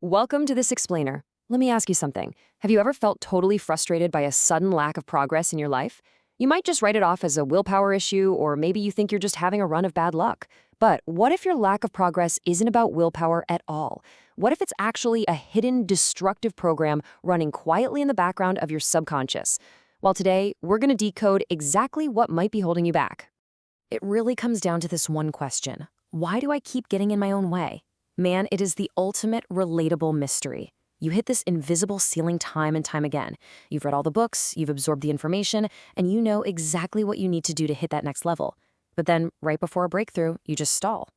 Welcome to This Explainer. Let me ask you something. Have you ever felt totally frustrated by a sudden lack of progress in your life? You might just write it off as a willpower issue, or maybe you think you're just having a run of bad luck. But what if your lack of progress isn't about willpower at all? What if it's actually a hidden, destructive program running quietly in the background of your subconscious? Well, today, we're going to decode exactly what might be holding you back. It really comes down to this one question. Why do I keep getting in my own way? Man, it is the ultimate relatable mystery. You hit this invisible ceiling time and time again. You've read all the books, you've absorbed the information, and you know exactly what you need to do to hit that next level. But then, right before a breakthrough, you just stall.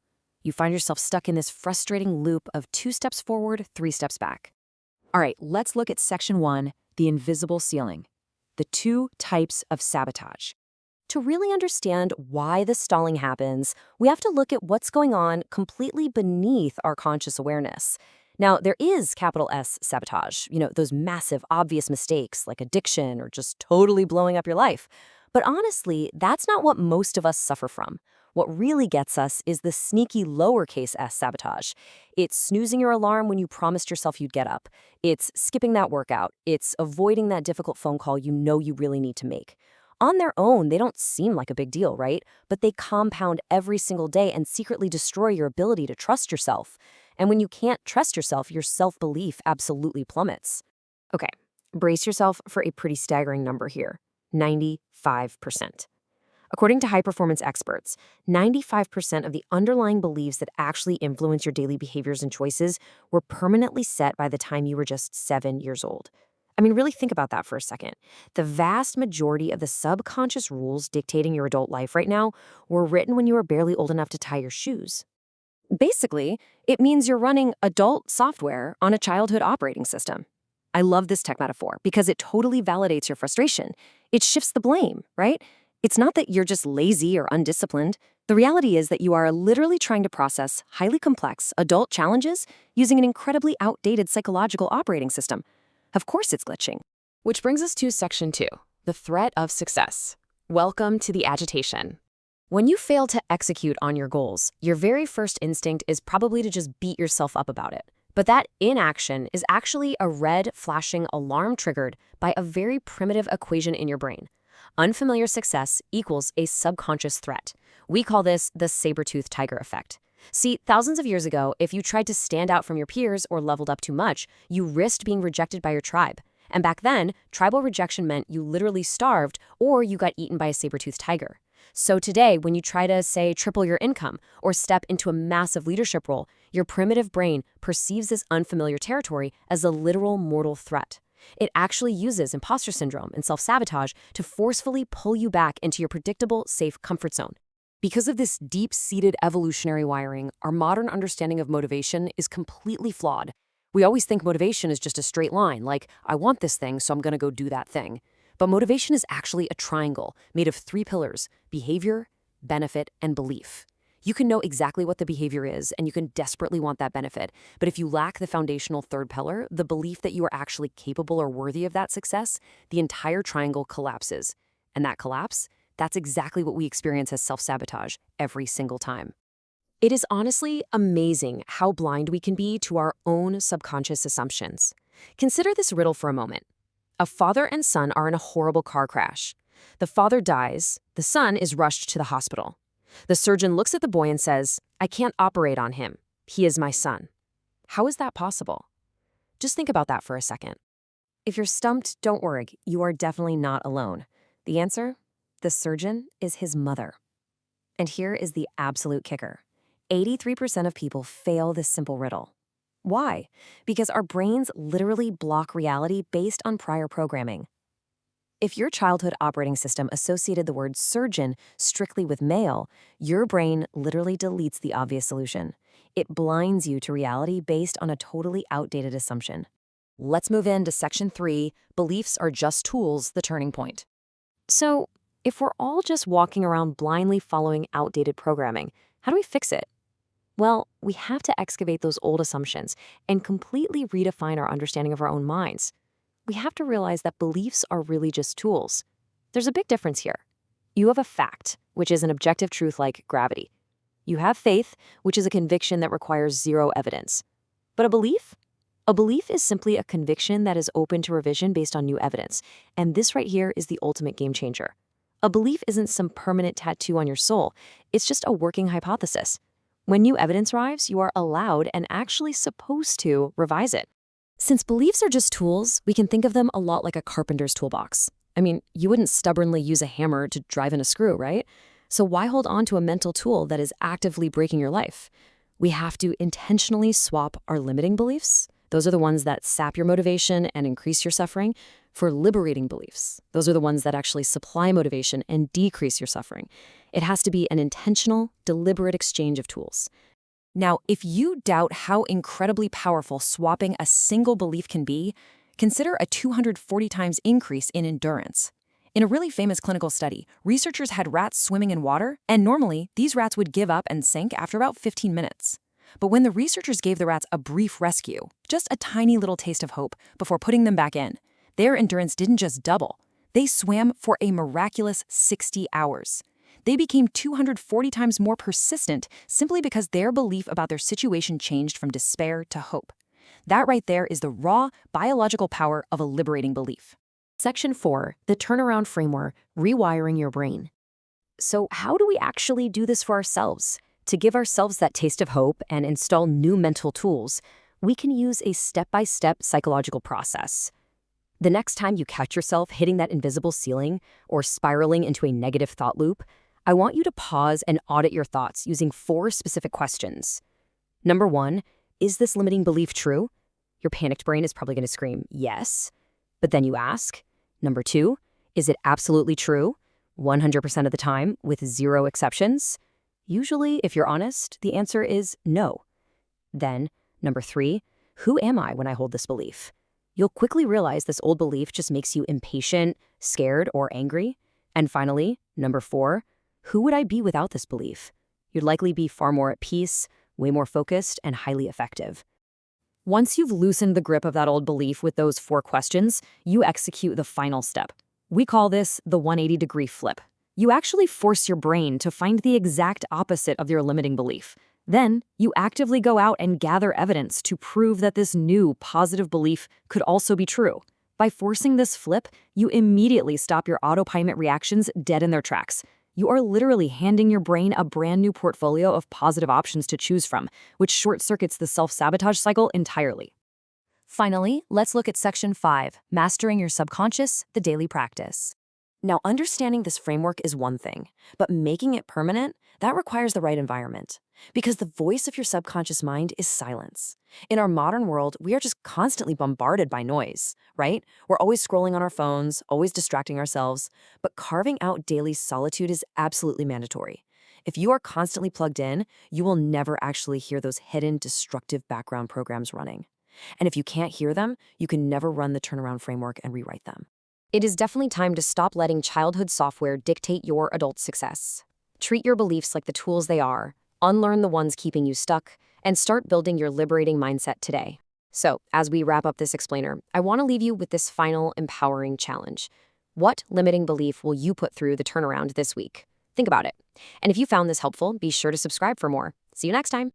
You find yourself stuck in this frustrating loop of 2 steps forward, 3 steps back. All right, let's look at Section 1, the invisible ceiling. The 2 types of sabotage. To really understand why the stalling happens, we have to look at what's going on completely beneath our conscious awareness. Now, there is capital S sabotage, those massive, obvious mistakes like addiction or just totally blowing up your life. But honestly, that's not what most of us suffer from. What really gets us is the sneaky lowercase s sabotage. It's snoozing your alarm when you promised yourself you'd get up. It's skipping that workout. It's avoiding that difficult phone call you know you really need to make. On their own, they don't seem like a big deal, right? But they compound every single day and secretly destroy your ability to trust yourself. And when you can't trust yourself, your self-belief absolutely plummets. Okay, brace yourself for a pretty staggering number here, 95%. According to high-performance experts, 95% of the underlying beliefs that actually influence your daily behaviors and choices were permanently set by the time you were just 7 years old. I mean, really think about that for a second. The vast majority of the subconscious rules dictating your adult life right now were written when you were barely old enough to tie your shoes. Basically, it means you're running adult software on a childhood operating system. I love this tech metaphor because it totally validates your frustration. It shifts the blame, right? It's not that you're just lazy or undisciplined. The reality is that you are literally trying to process highly complex adult challenges using an incredibly outdated psychological operating system. Of course it's glitching. Which brings us to Section 2, the threat of success. Welcome to the agitation. When you fail to execute on your goals, your very first instinct is probably to just beat yourself up about it. But that inaction is actually a red flashing alarm triggered by a very primitive equation in your brain. Unfamiliar success equals a subconscious threat. We call this the saber-toothed tiger effect. See, thousands of years ago, if you tried to stand out from your peers or leveled up too much, you risked being rejected by your tribe. And back then, tribal rejection meant you literally starved or you got eaten by a saber-toothed tiger. So today, when you try to, say, triple your income or step into a massive leadership role, your primitive brain perceives this unfamiliar territory as a literal mortal threat. It actually uses impostor syndrome and self-sabotage to forcefully pull you back into your predictable, safe comfort zone. Because of this deep-seated evolutionary wiring, our modern understanding of motivation is completely flawed. We always think motivation is just a straight line, like, I want this thing, so I'm going to go do that thing. But motivation is actually a triangle made of 3 pillars: behavior, benefit, and belief. You can know exactly what the behavior is, and you can desperately want that benefit. But if you lack the foundational 3rd pillar, the belief that you are actually capable or worthy of that success, the entire triangle collapses. And that collapse? That's exactly what we experience as self-sabotage every single time. It is honestly amazing how blind we can be to our own subconscious assumptions. Consider this riddle for a moment. A father and son are in a horrible car crash. The father dies. The son is rushed to the hospital. The surgeon looks at the boy and says, "I can't operate on him. He is my son." How is that possible? Just think about that for a second. If you're stumped, don't worry. You are definitely not alone. The answer? The surgeon is his mother. And here is the absolute kicker. 83% of people fail this simple riddle. Why? Because our brains literally block reality based on prior programming. If your childhood operating system associated the word surgeon strictly with male, your brain literally deletes the obvious solution. It blinds you to reality based on a totally outdated assumption. Let's move into Section 3, beliefs are just tools, the turning point. So, if we're all just walking around blindly following outdated programming, how do we fix it? Well, we have to excavate those old assumptions and completely redefine our understanding of our own minds. We have to realize that beliefs are really just tools. There's a big difference here. You have a fact, which is an objective truth like gravity. You have faith, which is a conviction that requires zero evidence. But a belief? A belief is simply a conviction that is open to revision based on new evidence, and this right here is the ultimate game changer. A belief isn't some permanent tattoo on your soul, it's just a working hypothesis. When new evidence arrives, you are allowed and actually supposed to revise it. Since beliefs are just tools, we can think of them a lot like a carpenter's toolbox. I mean, you wouldn't stubbornly use a hammer to drive in a screw, right? So why hold on to a mental tool that is actively breaking your life? We have to intentionally swap our limiting beliefs. Those are the ones that sap your motivation and increase your suffering, for liberating beliefs. Those are the ones that actually supply motivation and decrease your suffering. It has to be an intentional, deliberate exchange of tools. Now, if you doubt how incredibly powerful swapping a single belief can be, consider a 240 times increase in endurance. In a really famous clinical study, researchers had rats swimming in water, and normally, these rats would give up and sink after about 15 minutes. But when the researchers gave the rats a brief rescue, just a tiny little taste of hope before putting them back in, their endurance didn't just double. They swam for a miraculous 60 hours. They became 240 times more persistent simply because their belief about their situation changed from despair to hope. That right there is the raw biological power of a liberating belief. Section 4, the turnaround framework, rewiring your brain. So how do we actually do this for ourselves? To give ourselves that taste of hope and install new mental tools, we can use a step-by-step psychological process. The next time you catch yourself hitting that invisible ceiling or spiraling into a negative thought loop, I want you to pause and audit your thoughts using 4 specific questions. Number 1, is this limiting belief true? Your panicked brain is probably going to scream, yes. But then you ask, number 2, is it absolutely true? 100% of the time, with 0 exceptions? Usually, if you're honest, the answer is no. Then, number 3, who am I when I hold this belief? You'll quickly realize this old belief just makes you impatient, scared, or angry. And finally, number 4, who would I be without this belief? You'd likely be far more at peace, way more focused, and highly effective. Once you've loosened the grip of that old belief with those 4 questions, you execute the final step. We call this the 180-degree flip. You actually force your brain to find the exact opposite of your limiting belief. Then, you actively go out and gather evidence to prove that this new positive belief could also be true. By forcing this flip, you immediately stop your autopilot reactions dead in their tracks. You are literally handing your brain a brand new portfolio of positive options to choose from, which short-circuits the self-sabotage cycle entirely. Finally, let's look at Section 5, Mastering Your Subconscious, the Daily Practice. Now, understanding this framework is one thing, but making it permanent, that requires the right environment. Because the voice of your subconscious mind is silence. In our modern world, we are just constantly bombarded by noise, right? We're always scrolling on our phones, always distracting ourselves, but carving out daily solitude is absolutely mandatory. If you are constantly plugged in, you will never actually hear those hidden, destructive background programs running. And if you can't hear them, you can never run the turnaround framework and rewrite them. It is definitely time to stop letting childhood software dictate your adult success. Treat your beliefs like the tools they are, unlearn the ones keeping you stuck, and start building your liberating mindset today. So, as we wrap up this explainer, I want to leave you with this final empowering challenge. What limiting belief will you put through the turnaround this week? Think about it. And if you found this helpful, be sure to subscribe for more. See you next time.